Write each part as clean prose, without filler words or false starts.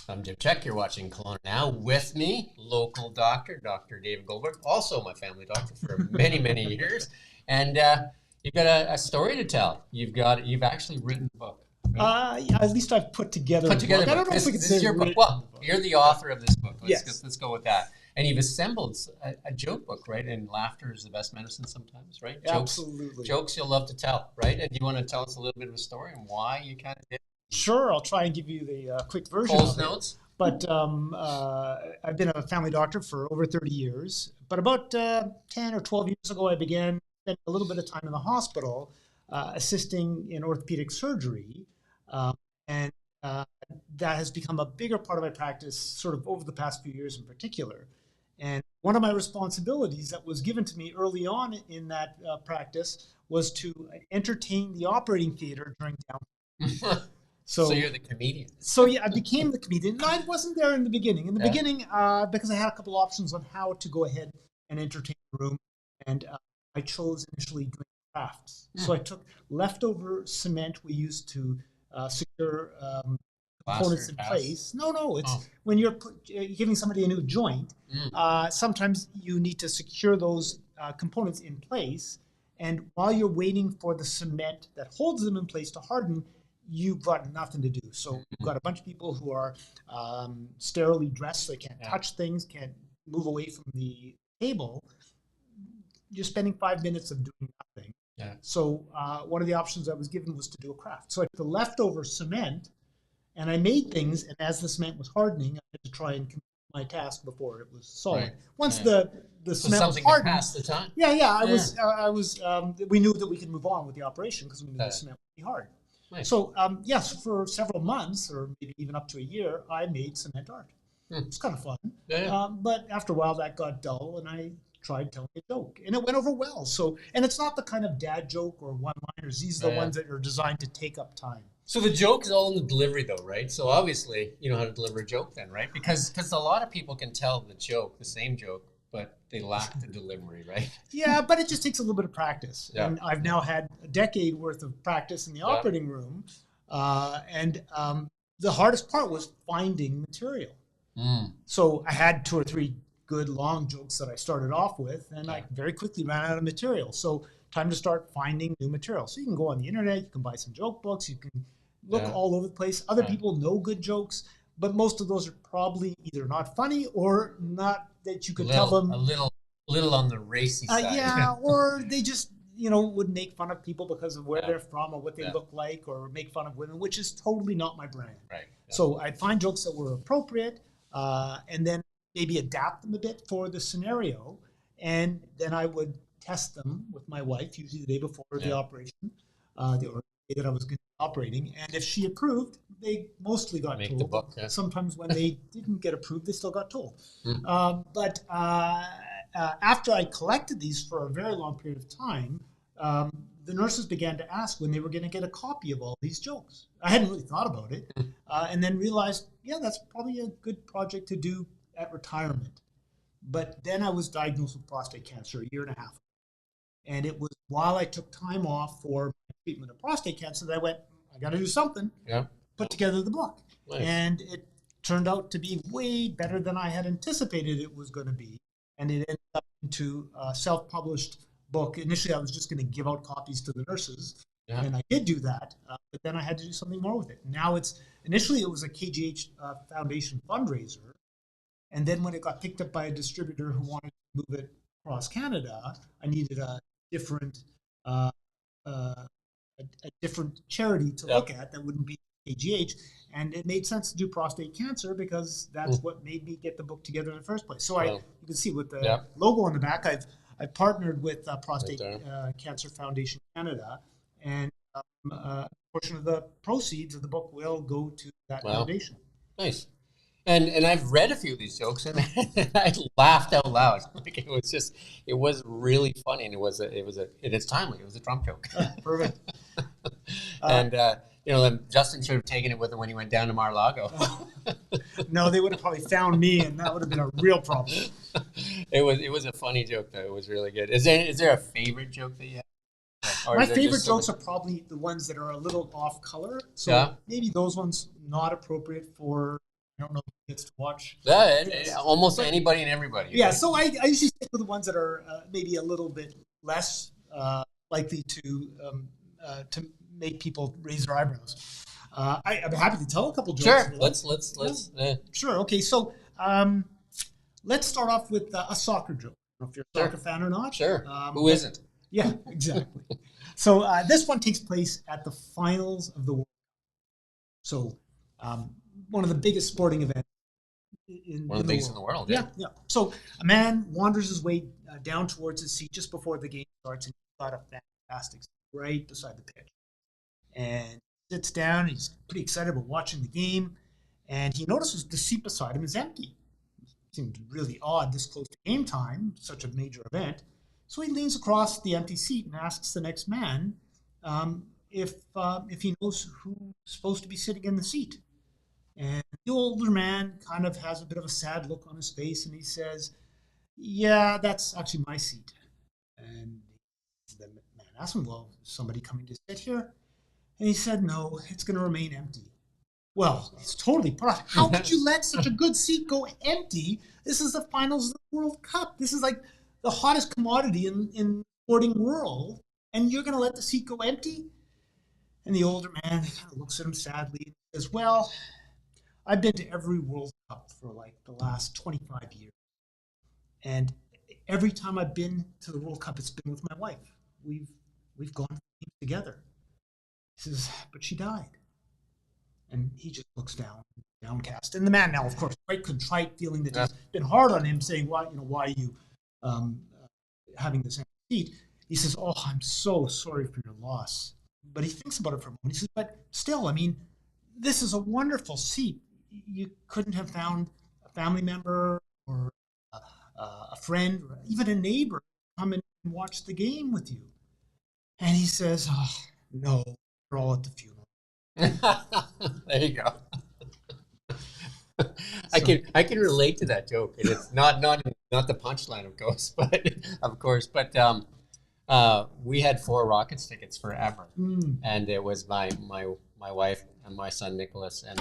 I'm Jim Check. You're watching Kelowna Now. With me, local doctor, Dr. David Goldberg, also my family doctor for many, many years. And you've got a story to tell. You've actually written a book. Right? Yeah, at least I've put together. Put together a book. I don't know if we can This say is your book. written Well, book. you're the author of this book. Let's go with that. And you've assembled a joke book, right? And laughter is the best medicine sometimes, right? Absolutely. Jokes you'll love to tell, right? And do you want to tell us a little bit of a story and why you kind of did? Sure, I'll try and give you the quick version Cole's of it. notes. But I've been a family doctor for over 30 years. But about 10 or 12 years ago, I began spending a little bit of time in the hospital assisting in orthopedic surgery. And that has become a bigger part of my practice sort of over the past few years in particular. And one of my responsibilities that was given to me early on in that practice was to entertain the operating theater during downtime. So you're the comedian. So yeah, I became the comedian. No, I wasn't there in the beginning. In the beginning, because I had a couple options on how to go ahead and entertain the room, and I chose initially doing crafts. So I took leftover cement we used to secure components in place. No, it's when you're giving somebody a new joint. Sometimes you need to secure those components in place, and while you're waiting for the cement that holds them in place to harden, you've got nothing to do. So you've got a bunch of people who are sterilely dressed, so they can't touch things, can't move away from the table. You're spending 5 minutes of doing nothing. Yeah. So one of the options I was given was to do a craft. So I took the leftover cement and I made things, and as the cement was hardening, I had to try and complete my task before it was solid. Right. Once the cement was hardened, pass the time. I was. We knew that we could move on with the operation because we knew the cement would be hard. Nice. So yes, for several months or maybe even up to a year, I made cement art. It's kind of fun. But after a while, that got dull, and I tried telling a joke, and it went over well. So, and it's not the kind of dad joke or one-liners. These are the ones that are designed to take up time. So the joke is all in the delivery, though, right? So obviously, you know how to deliver a joke, then, right? Because a lot of people can tell the same joke, but they lack the delivery, right? Yeah, but it just takes a little bit of practice. Yeah. And I've now had a decade worth of practice in the operating room. And the hardest part was finding material. So I had 2 or 3 good long jokes that I started off with, and I very quickly ran out of material. So time to start finding new material. So you can go on the internet, you can buy some joke books, you can look all over the place. Other people know good jokes, but most of those are probably either not funny or not that you could tell them. A little on the racy side. Or they just, would make fun of people because of where they're from or what they look like, or make fun of women, which is totally not my brand. Right. Yeah. So I'd find jokes that were appropriate, and then maybe adapt them a bit for the scenario, and then I would test them with my wife, usually the day before the operation, the day that I was going to be operating, and if she approved, they mostly got told. The book, Sometimes when they didn't get approved, they still got told. But after I collected these for a very long period of time, the nurses began to ask when they were going to get a copy of all these jokes. I hadn't really thought about it, and then realized, that's probably a good project to do at retirement. But then I was diagnosed with prostate cancer a year and a half ago. And it was while I took time off for my treatment of prostate cancer that I went, I got to do something. Put together the book. Nice. And it turned out to be way better than I had anticipated it was going to be. And it ended up into a self-published book. Initially, I was just going to give out copies to the nurses. And I did do that, but then I had to do something more with it. Now initially it was a KGH Foundation fundraiser. And then when it got picked up by a distributor who wanted to move it across Canada, I needed a different charity to look at that wouldn't be KGH. And it made sense to do prostate cancer because that's what made me get the book together in the first place. So you can see with the logo on the back, I've partnered with Prostate Cancer Foundation Canada, and a portion of the proceeds of the book will go to that foundation. Nice. And I've read a few of these jokes, and I laughed out loud. Like it was really funny, and it's timely. It was a Trump joke. Perfect. And then Justin should have taken it with him when he went down to Mar-a-Lago. No, they would have probably found me, and that would have been a real problem. It was a funny joke, though. It was really good. Is there a favorite joke that you have? My favorite jokes are probably the ones that are a little off color. So maybe those ones not appropriate for I don't know who gets to watch. Almost anybody and everybody. Yeah, right? so I usually stick with the ones that are maybe a little bit less likely to make people raise their eyebrows. I'm happy to tell a couple jokes. Sure. If you like. Let's. Sure. Okay. So let's start off with a soccer joke. I don't know if you're a soccer fan or not. Sure. Who isn't? Yeah, exactly. So this one takes place at the finals of the World Cup. So one of the biggest sporting events One of the biggest in the world. Yeah, yeah. So a man wanders his way down towards his seat just before the game starts, and he's got a fantastic seat right beside the pitch. And sits down. He's pretty excited about watching the game, and he notices the seat beside him is empty. Seemed really odd this close to game time, such a major event. So he leans across the empty seat and asks the next man if he knows who's supposed to be sitting in the seat. And the older man kind of has a bit of a sad look on his face, and he says, "Yeah, that's actually my seat." And the man asks him, "Well, is somebody coming to sit here?" And he said, "No, it's going to remain empty." Well, he's totally put off. How could you let such a good seat go empty? This is the finals of the World Cup. This is like the hottest commodity in the sporting world, and you're going to let the seat go empty? And the older man kind of looks at him sadly and says, "Well, I've been to every World Cup for like the last 25 years. And every time I've been to the World Cup, it's been with my wife. We've gone together." He says, "But she died." And he just looks downcast. And the man now, of course, quite contrite, feeling that it's been hard on him, saying, why are you having this empty seat? He says, "Oh, I'm so sorry for your loss." But he thinks about it for a moment. He says, "But still, I mean, this is a wonderful seat. You couldn't have found a family member or a friend or even a neighbor come and watch the game with you." And he says, "Oh, no, we're all at the funeral." There you go. I can relate to that joke, and it's not the punchline, of course, but we had 4 Rockets tickets forever, and it was my wife and my son Nicholas and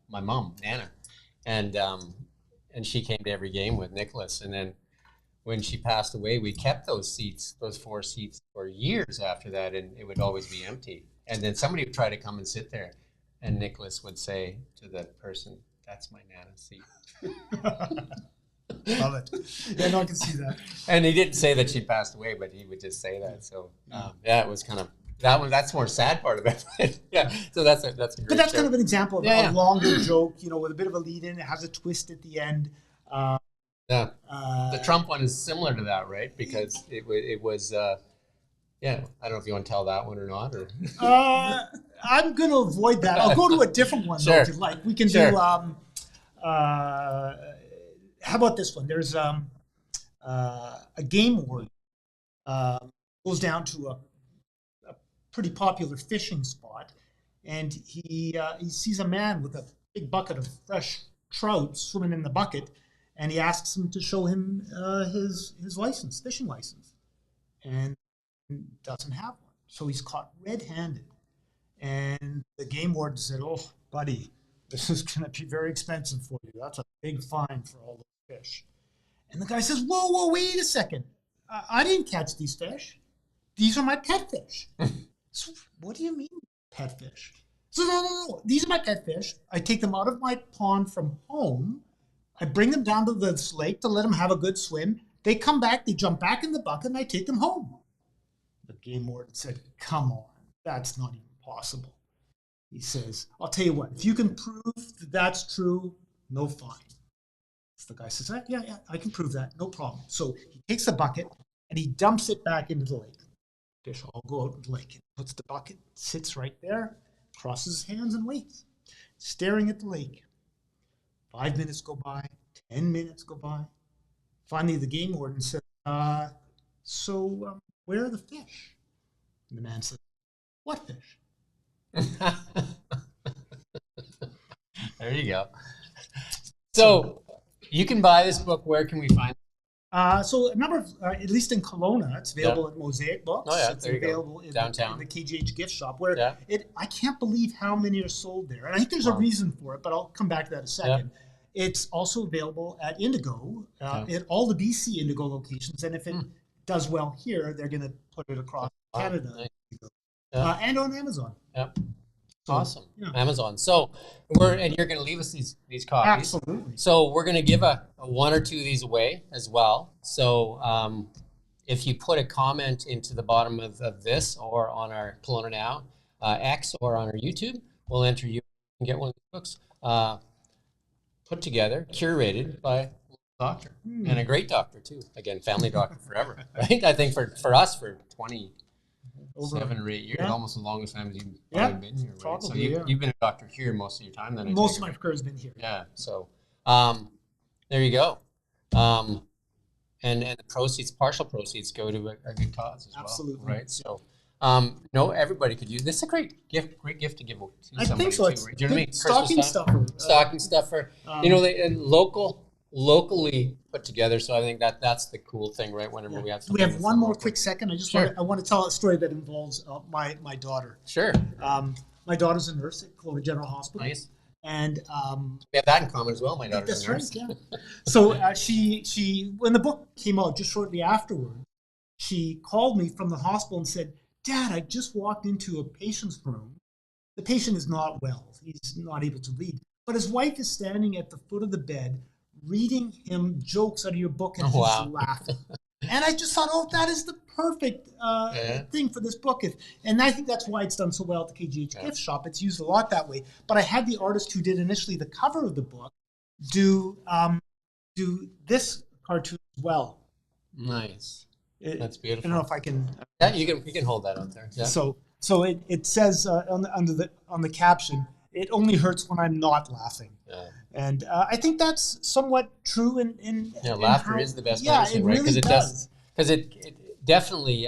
my mom Nana, and she came to every game with Nicholas, and then when she passed away, we kept those 4 seats for years after that, and it would always be empty. And then somebody would try to come and sit there, and Nicholas would say to the person, "That's my Nana's seat." Love it. Yeah, no, I can see that. And he didn't say that she passed away, but he would just say that. So it was kind of that one. That's the more sad part of it. Yeah. So that's a great But that's joke. kind of an example of a longer joke, with a bit of a lead in. It has a twist at the end. Yeah. The Trump one is similar to that, right? Because it was. Yeah, I don't know if you want to tell that one or not. Or I'm going to avoid that. I'll go to a different one, though, if you'd like. We can do. How about this one? There's a game warden goes down to a pretty popular fishing spot, and he sees a man with a big bucket of fresh trout swimming in the bucket, and he asks him to show him his license, fishing license, and doesn't have one. So he's caught red-handed. And the game warden said, "Oh, buddy, this is going to be very expensive for you. That's a big fine for all those fish." And the guy says, Whoa, wait a second. I didn't catch these fish. These are my pet fish." So what do you mean pet fish? So no. These are my pet fish. I take them out of my pond from home. I bring them down to this lake to let them have a good swim. They come back, they jump back in the bucket, and I take them home. The game warden said, "Come on, that's not even possible." He says, "I'll tell you what, if you can prove that that's true, no fine." So the guy says, yeah, I can prove that, no problem. So he takes the bucket and he dumps it back into the lake. Fish all go out in the lake. He puts the bucket, sits right there, crosses his hands and waits, staring at the lake. 5 minutes go by, 10 minutes go by. Finally, the game warden says, so where are the fish?" And the man says, "What fish?" There you go. So you can buy this book. Where can we find it? So a number of, at least in Kelowna, it's available at Mosaic Books. Oh, yeah, It's there you go. available in Downtown. the KGH gift shop, where Yeah. I can't believe how many are sold there. And I think there's Wow. a reason for it, but I'll come back to that in a second. It's also available at Indigo, at all the BC Indigo locations. And if it does well here, they're going to put it across Canada. Nice. And on Amazon. Yep. So, Awesome. yeah. Amazon. So you're going to leave us these copies. Absolutely. So we're going to give a one or two of these away as well. So if you put a comment into the bottom of this or on our KelownaNow X or on our YouTube, we'll enter you and get one of the books put together, curated by a doctor and a great doctor too. Again, family doctor forever, right? I think for us for 7 or 8 years, almost the longest time as you've probably been here, right? Probably, so you've been a doctor here most of your time then. Most of my career has been here. Yeah. So there you go. And the proceeds, partial proceeds, go to a good cause as Absolutely. well. Right. So everybody could use this. Is a great gift to give to somebody. I think so. Too, right? Do you know what I mean? Stocking stuffer. Stocking stuffer. And locally put together. So I think that's the cool thing, right? Whenever we have something. We have one more quick second. I want to tell a story that involves my daughter. Sure. My daughter's a nurse at Kelowna General Hospital. Nice. And we have that in common as well. My daughter's that's a nurse. right. Yeah. So she when the book came out, just shortly afterward, she called me from the hospital and said, "Dad, I just walked into a patient's room. The patient is not well. He's not able to read, but his wife is standing at the foot of the bed, reading him jokes out of your book, and he's laughing." And I just thought, that is the perfect thing for this book. And I think that's why it's done so well at the KGH gift shop. It's used a lot that way. But I had the artist who did initially the cover of the book do this cartoon as well. Nice. That's beautiful. I don't know if I can. Yeah, you can hold that up there. Yeah. So it says on the caption, "It only hurts when I'm not laughing." Yeah. And I think that's somewhat true in laughter is the best medicine, right? Because it does. Because it definitely,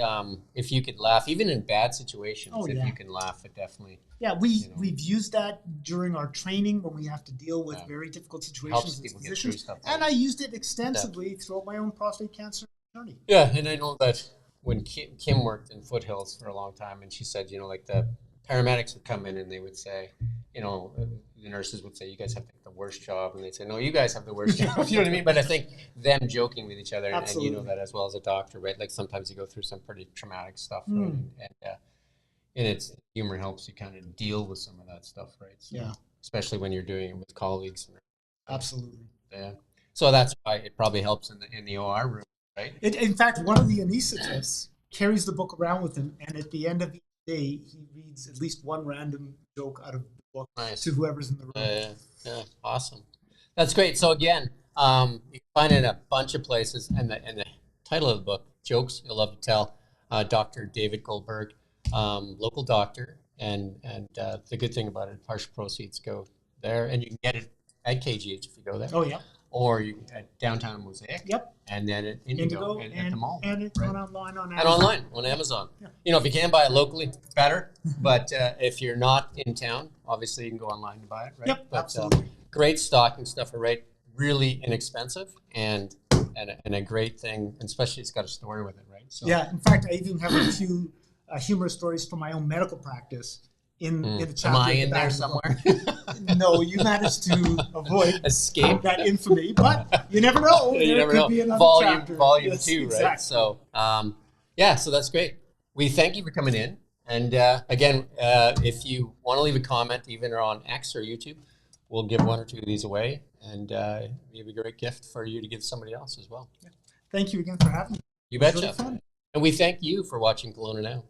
if you could laugh, even in bad situations, if you can laugh, it definitely. Yeah, we've used that during our training when we have to deal with very difficult situations as physicians, and I used it extensively throughout my own prostate cancer journey. Yeah, and I know that when Kim worked in Foothills for a long time, and she said, like the paramedics would come in and they would say, the nurses would say, "You guys have the worst job," and they'd say, "No, you guys have the worst job." You know what I mean? But I think them joking with each other, and you know that as well as a doctor, right? Like sometimes you go through some pretty traumatic stuff, right? And it's humor helps you kind of deal with some of that stuff, right? So, especially when you're doing it with colleagues. Absolutely. Yeah. So that's why it probably helps in the OR room, right? In fact, one of the anesthetists carries the book around with him, and at the end of each day, he reads at least one random joke out of the book to whoever's in the room. Yeah, awesome. That's great. So again, you can find it in a bunch of places, and the title of the book, "Jokes You'll Love to Tell," Dr. David Goldberg, local doctor, and the good thing about it, partial proceeds go there, and you can get it at KGH if you go there. Oh yeah. Or you at downtown Mosaic. Yep. And then at Indigo and at the mall. And it's online on Amazon. And online on Amazon. Yeah. If you can buy it locally, better. But if you're not in town, obviously you can go online to buy it, right? Yep, but, absolutely. Great stocking stuffer, right? Really inexpensive and a great thing, and especially it's got a story with it, right? So, yeah, in fact, I even have a few humorous stories from my own medical practice in the chapter. Am I in there somewhere? No, you managed to avoid escape that infamy, but you never know. You never know. Be Volume yes, 2, exactly. right? So, so that's great. We thank you for coming in. And again, if you want to leave a comment, even on X or YouTube, we'll give one or two of these away, and it'd be a great gift for you to give somebody else as well. Yeah. Thank you again for having me. You betcha. Really, and we thank you for watching Kelowna Now.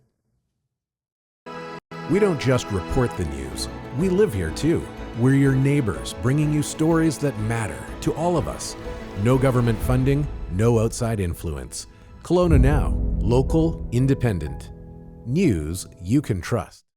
We don't just report the news. We live here too. We're your neighbors, bringing you stories that matter to all of us. No government funding, no outside influence. Kelowna Now, local, independent. News you can trust.